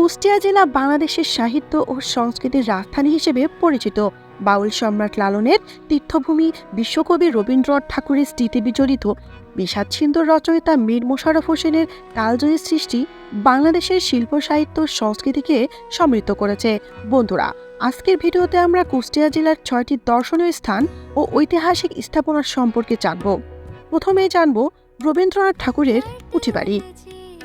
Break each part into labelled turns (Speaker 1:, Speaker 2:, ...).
Speaker 1: কুষ্টিয়া জেলা বাংলাদেশের সাহিত্য ও সংস্কৃতির রাজধানী হিসেবে পরিচিত। বাউল সম্রাট লালনের তীর্থভূমি, বিশ্বকবি রবীন্দ্রনাথ ঠাকুরের স্মৃতি বিজড়িত বিষাদ সিন্ধুর রচয়িতা মীর মোশাররফ হোসেনের কালজয়ী সৃষ্টি বাংলাদেশের শিল্প সাহিত্য সংস্কৃতিকে সমৃদ্ধ করেছে। বন্ধুরা, আজকের ভিডিওতে আমরা কুষ্টিয়া জেলার 6টি দর্শনীয় স্থান ও ঐতিহাসিক স্থাপনার সম্পর্কে জানব। প্রথমেই জানব রবীন্দ্রনাথ ঠাকুরের কুঠিবাড়ি।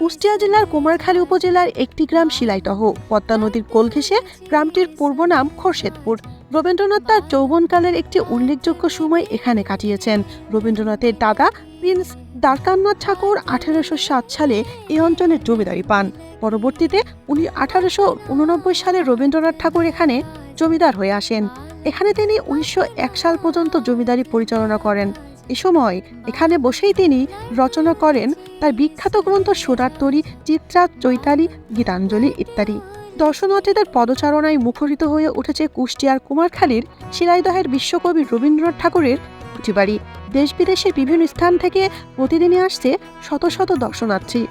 Speaker 1: কুষ্টিয়া জেলার কুমারখালী উপজেলার একটি গ্রাম শিলাইদহ। পদ্মা নদীর কোল ঘেঁষে গ্রামটির পূর্ব নাম খোরশেদপুর। রবীন্দ্রনাথ তার যৌবনকালের একটি উল্লেখযোগ্য সময় এখানে কাটিয়েছেন। রবীন্দ্রনাথের দাদা প্রিন্স দ্বারকানাথ ঠাকুর 1807 সালে এই অঞ্চলে জমিদারি পান। পরবর্তীতে 1889 সালে রবীন্দ্রনাথ ঠাকুর এখানে জমিদার হয়ে আসেন। এখানে তিনি 1901 সাল পর্যন্ত জমিদারি পরিচালনা করেন। এ সময় এখানে বসেই তিনি রচনা করেন তার বিখ্যাত গ্রন্থ সোনার তরী, চিত্রা, চৈতালি, গীতাঞ্জলি ইত্যাদি। দর্শনার্থীদের পদচারণায় মুখরিত হয়ে উঠেছে কুষ্টিয়ার কুমারখালীর শিলাইদহের বিশ্বকবি রবীন্দ্রনাথ ঠাকুরের কুঠিবাড়ি। দেশ বিদেশের বিভিন্ন স্থান থেকে প্রতিদিনই আসছে শত শত দর্শনার্থী।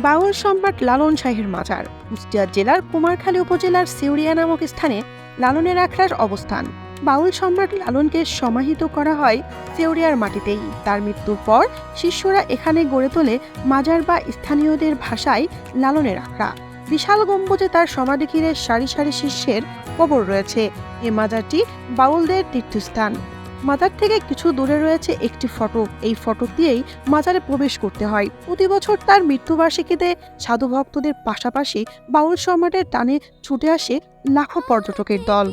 Speaker 1: বাউল সম্রাট লালন শাহের মাজার। কুষ্টিয়া জেলার কুমারখালী উপজেলার সিউড়িয়া নামক স্থানে লালনের আখড়ার অবস্থান। বাউল সম্রাট লালনকে সমাহিত করা হয় সিউড়িয়ার মাটিতেই। তার মৃত্যুর পর শিষ্যরা এখানে গড়ে তোলে মাজার বা স্থানীয়দের ভাষায় লালনের আখড়া। বিশাল গম্বুজে তার সমাধি ঘিরে সারি সারি শিষ্যের কবর রয়েছে। এ মাজারটি বাউলদের তীর্থস্থান। মাজার থেকে কিছু দূরে রয়েছে একটি ফটক। এই ফটক দিয়েই মাজারে প্রবেশ করতে হয়। প্রতি বছর তার মৃত্যুবার্ষিকীতে সাধু ভক্তদের পাশাপাশি বাউল সম্রাটের টানে ছুটে আসে লাখো পর্যটকের দল।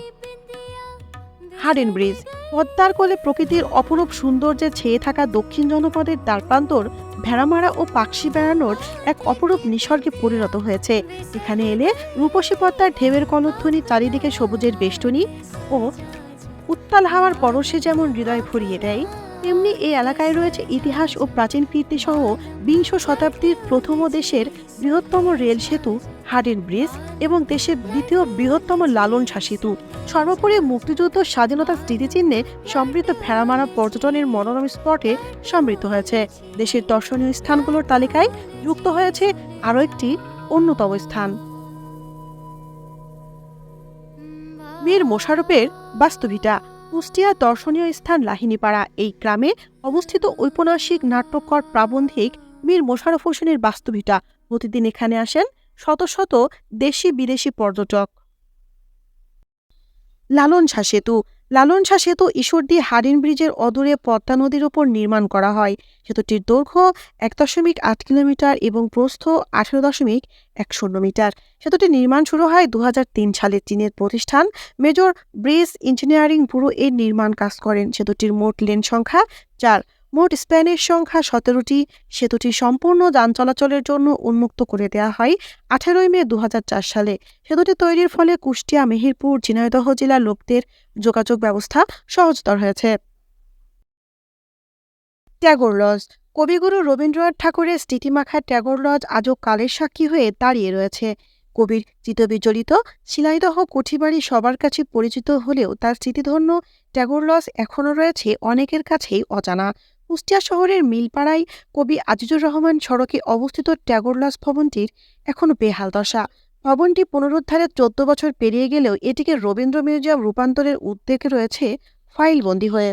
Speaker 1: হাডেন ব্রিজ। পদ্মার কোলে প্রকৃতির অপরূপ সৌন্দর্যে ছেয়ে থাকা দক্ষিণ জনপদের দ্বারপ্রান্তর ভেড়ামারা ও পাকশি বেড়ানোর এক অপরূপ নিসর্গে পরিণত হয়েছে। এখানে এলে রূপসী পদ্মার ঢেউয়ের কলধ্বনি, চারিদিকে সবুজের বেষ্টনী ও উত্তাল হাওয়ার পরশে যেমন হৃদয় ভরিয়ে দেয়, তেমনি এই এলাকায় রয়েছে ইতিহাস ও প্রাচীন কীর্তি সহ 20 শতাব্দীর প্রথম দেশের বৃহত্তম রেল সেতু হাডেন ব্রিজ এবং দেশের দ্বিতীয় বৃহত্তম লালন শাহ সেতু। সর্বোপরি মুক্তিযুদ্ধ স্বাধীনতার স্মৃতিচিহ্নে সমৃদ্ধ ভেড়ামারা পর্যটনের মনোরম স্পটে সমৃদ্ধ হয়েছে। দেশের দর্শনীয় স্থানগুলোর তালিকায় যুক্ত হয়েছে আরও একটি অন্যতম স্থান, মীর মোশাররফের বাস্তুভিটা। কুষ্টিয়া দর্শনীয় স্থান লাহিনীপাড়া। এই গ্রামে অবস্থিত ঔপন্যাসিক, নাট্যকার, প্রাবন্ধিক মীর মোশাররফ হোসেনের বাস্তুভিটা। প্রতিদিন এখানে আসেন শত শত দেশি বিদেশি পর্যটক। লালন শাহ সেতু। লালন শাহ সেতু ঈশ্বরদী হাডেন ব্রিজের অদূরে পদ্মা নদীর উপর নির্মাণ করা হয়। সেতুটির দৈর্ঘ্য 1.8 কিলোমিটার এবং প্রস্থ 18.10 মিটার। সেতুটির নির্মাণ শুরু হয় 2003 সালে। চীনের প্রতিষ্ঠান মেজর ব্রিজ ইঞ্জিনিয়ারিং ব্যুরো এর নির্মাণ কাজ করেন। সেতুটির মোট লেন সংখ্যা 4, মোট স্প্যানের সংখ্যা 17টি। সেতুটি সম্পূর্ণ যান চলাচলের জন্য উন্মুক্ত করে দেওয়া হয় 18 মে 2004 সালে। সেতুটি তৈরির ফলে কুষ্টিয়া, মেহেরপুর, ঝিনাইদহ জেলার লোকদের যোগাযোগ ব্যবস্থা সহজতর হয়েছে। ট্যাগর লজ। কবিগুরু রবীন্দ্রনাথ ঠাকুরের স্মৃতিমাখা ট্যাগর লজ আজও কালের সাক্ষী হয়ে দাঁড়িয়ে রয়েছে। কবির চিতবিজড়িত শিলাইদহ কুঠিবাড়ি সবার কাছে পরিচিত হলেও তার স্মৃতিধন্য ট্যাগর লজ এখনও রয়েছে অনেকের কাছেই অজানা। কুষ্টিয়া শহরের মিলপাড়ায় কবি আজিজুর রহমান সড়কে অবস্থিত ট্যাগর লজ ভবনটির এখনও বেহাল দশা। ভবনটি পুনরুদ্ধারের 14 বছর পেরিয়ে গেলেও এটিকে রবীন্দ্র মিউজিয়াম রূপান্তরের উদ্যোগে রয়েছে ফাইলবন্দি হয়ে।